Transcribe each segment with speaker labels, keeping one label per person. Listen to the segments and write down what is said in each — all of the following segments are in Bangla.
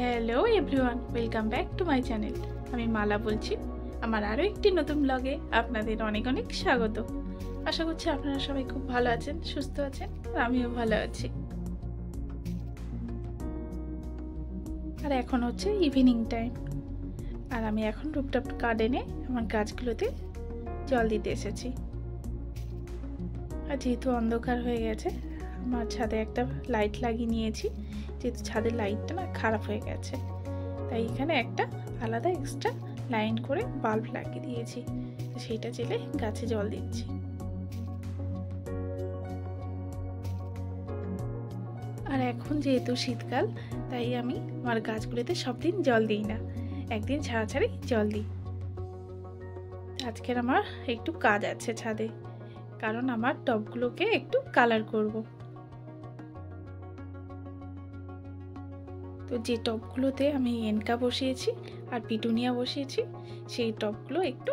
Speaker 1: Hello everyone, welcome back to my channel. আমি মালা বলছি। আমার আরও একটি নতুন ব্লগে আপনাদের অনেক অনেক স্বাগত। আশা করছি আপনারা সবাই খুব ভালো আছেন, সুস্থ আছেন, আর আমিও ভালো আছি। আর এখন হচ্ছে ইভিনিং টাইম, আর আমি এখন রুফটপ গার্ডেনে আমার গাছগুলোতে জল দিতে এসেছি। আর যেহেতু অন্ধকার হয়ে গেছে, আমার ছাদে একটা লাইট লাগিয়ে নিয়েছি। যেহেতু ছাদের লাইটটা না খারাপ হয়ে গেছে, তাই এখানে একটা আলাদা এক্সট্রা লাইন করে বাল্ব লাগিয়ে দিয়েছি। সেইটা জেলে গাছে জল দিচ্ছি। আর এখন যেহেতু শীতকাল, তাই আমি আমার গাছগুলোতে সব দিন জল দিই না, একদিন ছাড়া ছাড়াই জল দিই। আজকের আমার একটু কাজ আছে ছাদে, কারণ আমার টবগুলোকে একটু কালার করব। তো যে টবগুলোতে আমি এনকা বসিয়েছি আর পিটুনিয়া বসিয়েছি, সেই টবগুলো একটু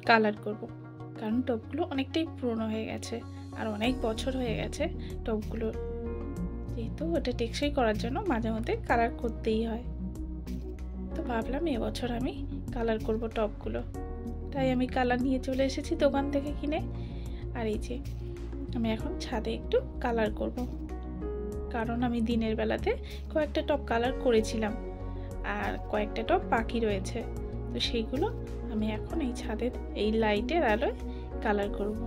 Speaker 1: কালার করব। কারণ টবগুলো অনেকটাই পুরনো হয়ে গেছে আর অনেক বছর হয়ে গেছে টবগুলো, যেহেতু ওটা টেকসই করার জন্য মাঝে মধ্যে কালার করতেই হয়। তো ভাবলাম এবছর আমি কালার করব টবগুলো, তাই আমি কালার নিয়ে চলে এসেছি দোকান থেকে কিনে। আর এই যে আমি এখন ছাদে একটু কালার করব, কারণ আমি দিনের বেলাতে কয়েকটা টব কালার করেছিলাম আর কয়েকটা টব বাকি রয়েছে। তো সেইগুলো আমি এখন এই ছাদের এই লাইটের আলোয় কালার করব।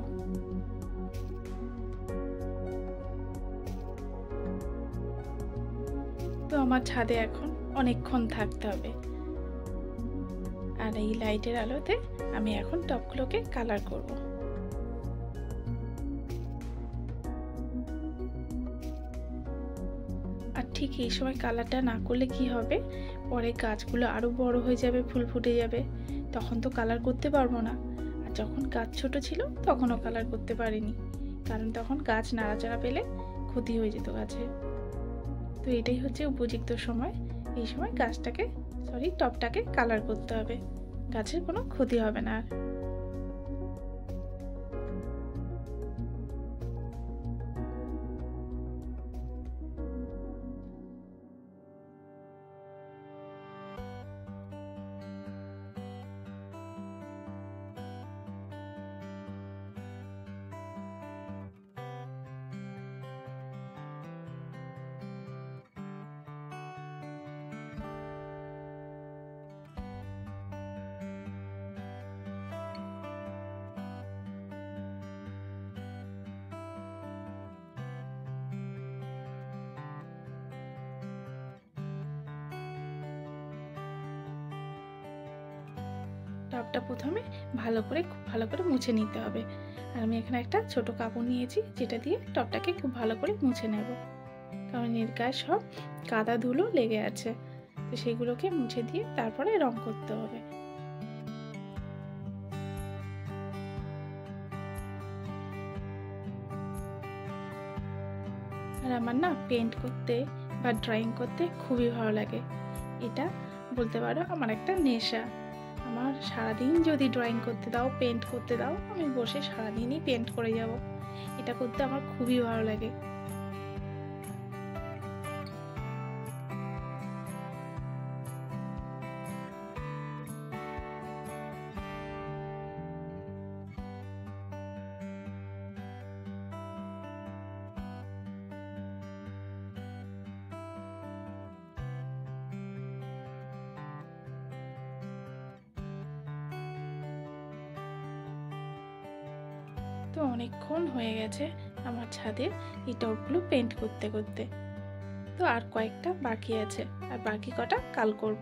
Speaker 1: তো আমার ছাদে এখন অনেকক্ষণ থাকতে হবে, আর এই লাইটের আলোতে আমি এখন টবগুলোকে কালার করব। আর ঠিক এই সময় কালারটা না করলে কি হবে, পরে গাছগুলো আরো বড় হয়ে যাবে, ফুল ফুটে যাবে, তখন তো কালার করতে পারবো না। আর যখন গাছ ছোট ছিল তখনও কালার করতে পারিনি, কারণ তখন গাছ নাড়াচাড়া পেলে ক্ষতি হয়ে যেত গাছের। তো এটাই হচ্ছে উপযুক্ত সময়, এই সময় টবটাকে কালার করতে হবে, গাছের কোনো ক্ষতি হবে না। টবটা প্রথমে খুব ভালো করে মুছে নিতে হবে। আর আমি এখানে একটা ছোট কাপড় নিয়েছি, যেটা দিয়ে টবটাকে খুব ভালো করে মুছে নেব, কারণ এর গায়ে সব কাদা ধুলো লেগে আছে। তো সেগুলোকে মুছে দিয়ে তারপরে রং করতে হবে। আর আমার না পেন্ট করতে বা ড্রয়িং করতে খুবই ভালো লাগে। এটা বলতে পারো আমার একটা নেশা। আমার সারাদিন যদি ড্রয়িং করতে দাও, পেন্ট করতে দাও, আমি বসে সারাদিনই পেন্ট করে যাব। এটা করতে আমার খুবই ভালো লাগে। তো অনেকক্ষণ হয়ে গেছে আমার ছাদে এই টবগুলো পেন্ট করতে করতে। তো আর কয়েকটা বাকি আছে, আর বাকি কটা কাল করব।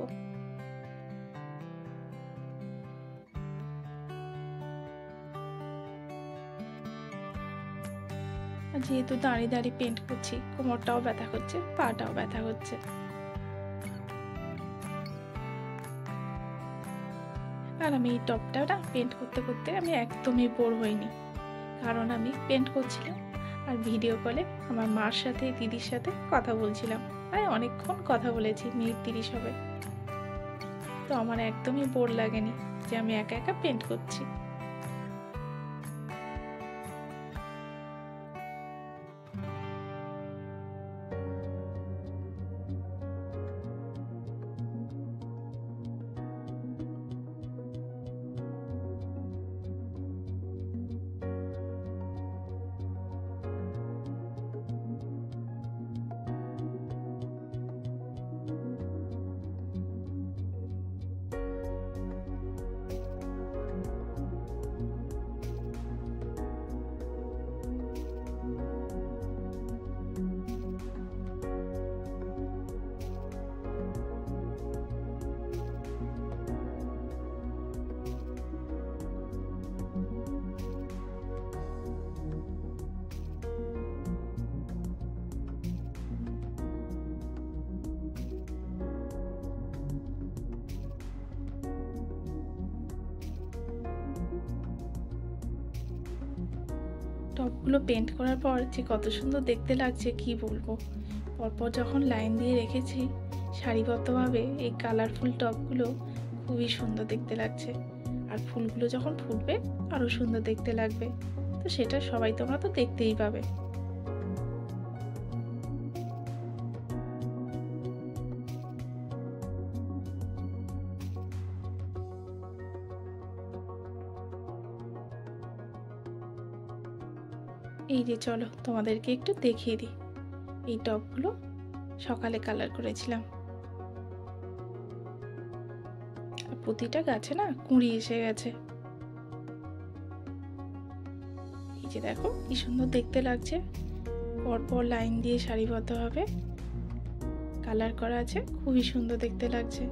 Speaker 1: আর যেহেতু দাঁড়িয়ে দাঁড়িয়ে পেন্ট করছি, কোমরটাও ব্যথা করছে, পাটাও ব্যথা করছে। আর আমি এই টবটা না পেন্ট করতে করতে আমি একদমই বোর হইনি, কারণ আমি পেন্ট করছিলাম আর ভিডিও কলে আমার মার সাথে, দিদির সাথে কথা বলছিলাম। প্রায় অনেকক্ষণ কথা বলেছি, মিনিট 30 হবে। তো আমার একদমই বোর লাগেনি যে আমি একা একা পেন্ট করছি। টবগুলো পেন্ট করার পর যে কত সুন্দর দেখতে লাগছে কি বলবো। পরপর যখন লাইন দিয়ে রেখেছি সারিবদ্ধভাবে, এই কালারফুল টবগুলো খুবই সুন্দর দেখতে লাগছে। আর ফুলগুলো যখন ফুটবে আরও সুন্দর দেখতে লাগবে। তো সেটা সবাই তোমরা তো দেখতেই পাবে। এই যে চলো তোমাদেরকে একটু দেখিয়ে দিই। এই টবগুলো সকালে কালার করেছিলাম। আর প্রতিটা গাছে না কুঁড়ি এসে গেছে। এই যে দেখো কি সুন্দর দেখতে লাগছে। পরপর লাইন দিয়ে সারিবদ্ধভাবে কালার করা আছে, খুবই সুন্দর দেখতে লাগছে।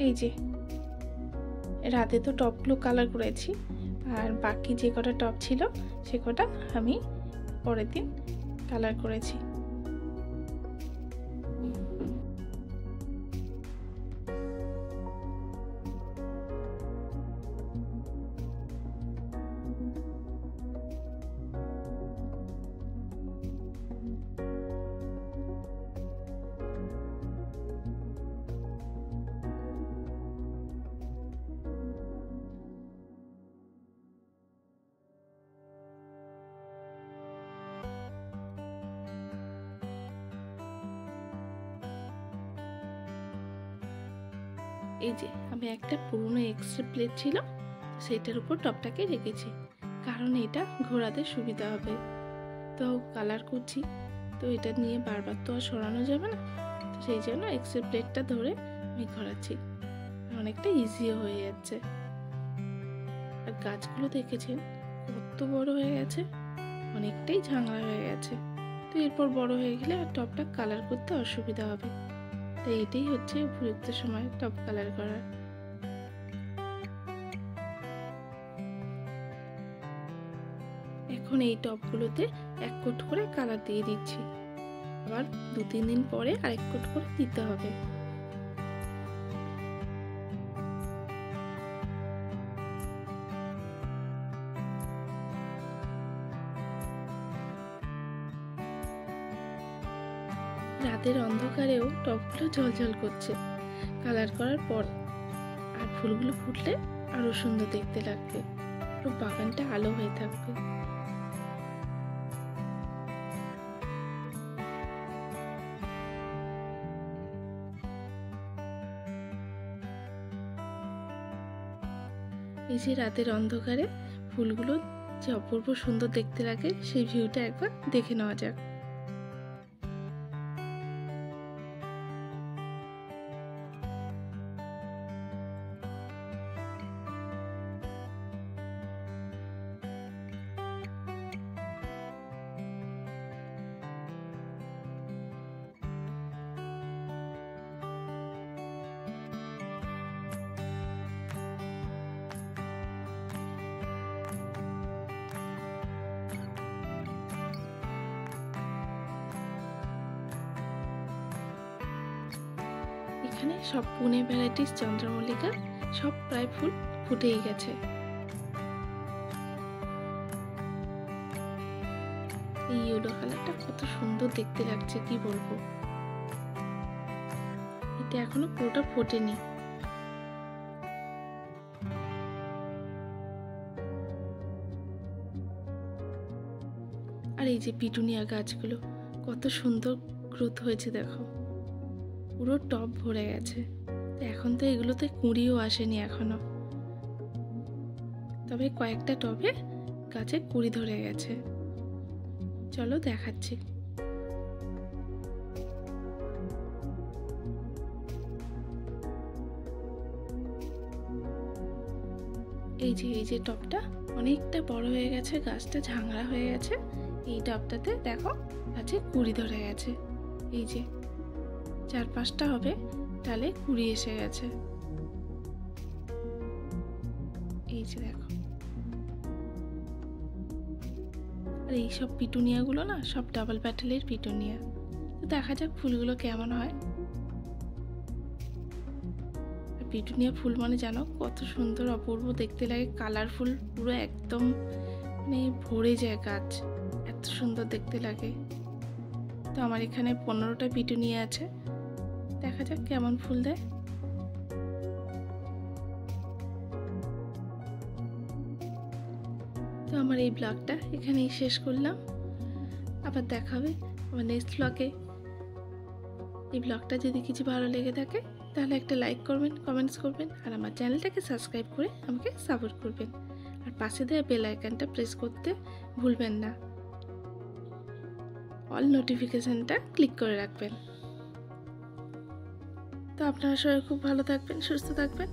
Speaker 1: এই যে রাতে তো টবগুলো কালার করেছি, আর বাকি যে কটা টব ছিল সে কটা আমি পরের দিন কালার করেছি। এই যে আমি একটা পুরনো এক্সট্রা প্লেট ছিল সেটার উপর টবটাকে রেখেছি, কারণ এটা ঘোরাতে সুবিধা হবে। তো কালার করছি, তো এটা নিয়ে বারবার তো আর সরানো যাবে না, তো সেই জন্য এক্সট্রা প্লেটটা ধরে আমি ঘোরাচ্ছি, অনেকটা ইজিও হয়ে যাচ্ছে। আর গাছগুলো দেখেছেন কত বড় হয়ে গেছে, অনেকটাই ঝাংড়া হয়ে গেছে। তো এরপর বড় হয়ে গেলে আর টবটা কালার করতে অসুবিধা হবে। তাই এটাই হচ্ছে উপযুক্ত সময় টপ কালার করার। এখন এই টবগুলোতে 1 কোট করে কালার দিয়ে দিচ্ছি, আবার 2-3 দিন পরে আরেক কোট করে দিতে হবে। রাতের অন্ধকারেও টবগুলো ঝলঝল করছে কালার করার পর, আর ফুলগুলো ফুটলে আরো সুন্দর দেখতে লাগবে, পুরো বাগানটা আলো হয়ে থাকবে। এই যে রাতের অন্ধকারে ফুলগুলো যে অপূর্ব সুন্দর দেখতে লাগে, সেই ভিউটা একবার দেখে নেওয়া যাক। এখানে সব পুনে ভ্যারাইটিস চন্দ্রমল্লিকা সব প্রায় ফুল ফুটেই গেছে। এই ইয়েলো কালারটা কত সুন্দর দেখতে লাগছে কি বলবো। এটা এখনো পুরোটা ফোটেনি। আর এই যে পিটুনিয়া গাছগুলো কত সুন্দর গ্রোথ হয়েছে দেখো, পুরো টব ভরে গেছে। এখন তো এগুলোতে কুঁড়িও আসেনি এখনো, তবে কয়েকটা টবে গাছে কুঁড়ি ধরে গেছে। চলো দেখাচ্ছি। এই যে টবটা অনেকটা বড় হয়ে গেছে, গাছটা ঝাংড়া হয়ে গেছে। এই টবটাতে দেখো আছে কুড়ি ধরে গেছে। এই যে 4-5টা হবে, তাহলে কুড়ি এসে গেছে। এই যে দেখো, আর এইসব পিটুনিয়াগুলো না সব ডাবল প্যাটেলের পিটুনিয়া। তো দেখা যাক ফুলগুলো কেমন হয়। পিটুনিয়া ফুল মানে জানো কত সুন্দর অপূর্ব দেখতে লাগে, কালারফুল, পুরো একদম মানে ভরে যায় গাছ, এত সুন্দর দেখতে লাগে। তো আমার এখানে 15টা পিটুনিয়া আছে, দেখা যাক কেমন ফুল দেয়। তো আমার এই ব্লগটা এখানেই শেষ করলাম, আবার দেখা হবে আমার নেক্সট ব্লগে। এই ব্লগটা যদি কিছু ভালো লেগে থাকে তাহলে একটা লাইক করবেন, কমেন্টস করবেন, আর আমার চ্যানেলটাকে সাবস্ক্রাইব করে আমাকে সাপোর্ট করবেন। আর পাশে দেওয়া বেল আইকনটা প্রেস করতে ভুলবেন না, অল নোটিফিকেশানটা ক্লিক করে রাখবেন। তো আপনারা সবাই খুব ভালো থাকবেন, সুস্থ থাকবেন,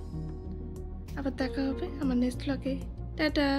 Speaker 1: আবার দেখা হবে আমার নেক্সট ব্লগে। টাটা।